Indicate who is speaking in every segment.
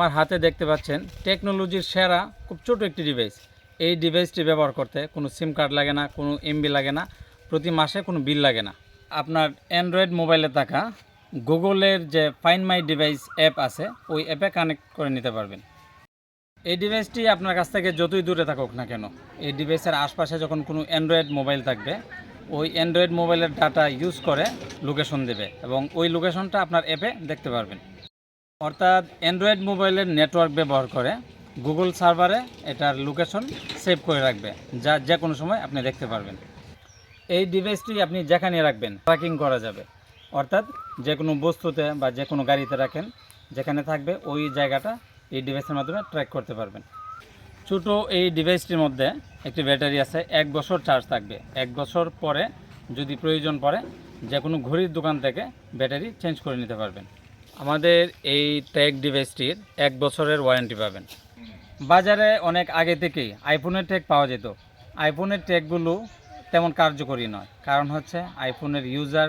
Speaker 1: আমার হাতে দেখতে পাচ্ছেন টেকনোলজির সেরা খুব ছোট একটি ডিভাইস। এই ডিভাইসটি ব্যবহার করতে কোনো সিম কার্ড লাগে না, কোনো এমবি লাগে না, প্রতি মাসে কোনো বিল লাগে না। আপনার অ্যান্ড্রয়েড মোবাইলে থাকা গুগলের যে ফাইন্ড মাই ডিভাইস অ্যাপ আছে, ওই অ্যাপে কানেক্ট করে নিতে পারবেন। এই ডিভাইসটি আপনার কাছ থেকে যতই দূরে থাকুক না কেন, এই ডিভাইসের আশপাশে যখন কোনো অ্যান্ড্রয়েড মোবাইল থাকবে, ওই অ্যান্ড্রয়েড মোবাইলের ডাটা ইউজ করে লোকেশন দেবে এবং ওই লোকেশনটা আপনার অ্যাপে দেখতে পারবেন। অর্থাৎ অ্যান্ড্রয়েড মোবাইলের নেটওয়ার্ক ব্যবহার করে গুগল সার্ভারে এটার লোকেশন সেভ করে রাখবে, যা যে কোনো সময় আপনি দেখতে পারবেন। এই ডিভাইসটি আপনি যেখানে রাখবেন ট্র্যাকিং করা যাবে, অর্থাৎ যে কোনো বস্তুতে বা যে কোনো গাড়িতে রাখেন, যেখানে থাকবে ওই জায়গাটা এই ডিভাইসের মাধ্যমে ট্র্যাক করতে পারবেন। ছোটো এই ডিভাইসটির মধ্যে একটি ব্যাটারি আছে, 1 বছর চার্জ থাকবে। 1 বছর পরে যদি প্রয়োজন পড়ে যে কোনো ঘড়ির দোকান থেকে ব্যাটারি চেঞ্জ করে নিতে পারবেন। আমাদের এই ট্যাগ ডিভাইসটির 1 বছরের ওয়ারেন্টি পাবেন। বাজারে অনেক আগে থেকেই আইফোনের ট্যাগ পাওয়া যেত। আইফোনের ট্যাগগুলো তেমন কার্যকরী নয়, কারণ হচ্ছে আইফোনের ইউজার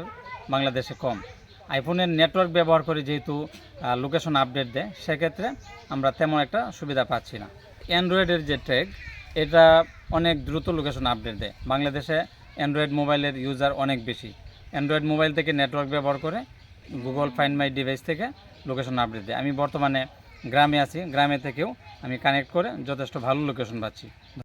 Speaker 1: বাংলাদেশে কম। আইফোনের নেটওয়ার্ক ব্যবহার করে যেহেতু লোকেশন আপডেট দেয়, সেক্ষেত্রে আমরা তেমন একটা সুবিধা পাচ্ছি না। অ্যান্ড্রয়েডের যে ট্যাগ, এটা অনেক দ্রুত লোকেশন আপডেট দেয়। বাংলাদেশে অ্যান্ড্রয়েড মোবাইলের ইউজার অনেক বেশি। অ্যান্ড্রয়েড মোবাইল থেকে নেটওয়ার্ক ব্যবহার করে গুগল ফাইন্ড মাই ডিভাইস থেকে লোকেশন আপডেট দেয়। আমি বর্তমানে গ্রামে আছি, গ্রামে থেকেও আমি কানেক্ট করে যথেষ্ট ভালো লোকেশন পাচ্ছি।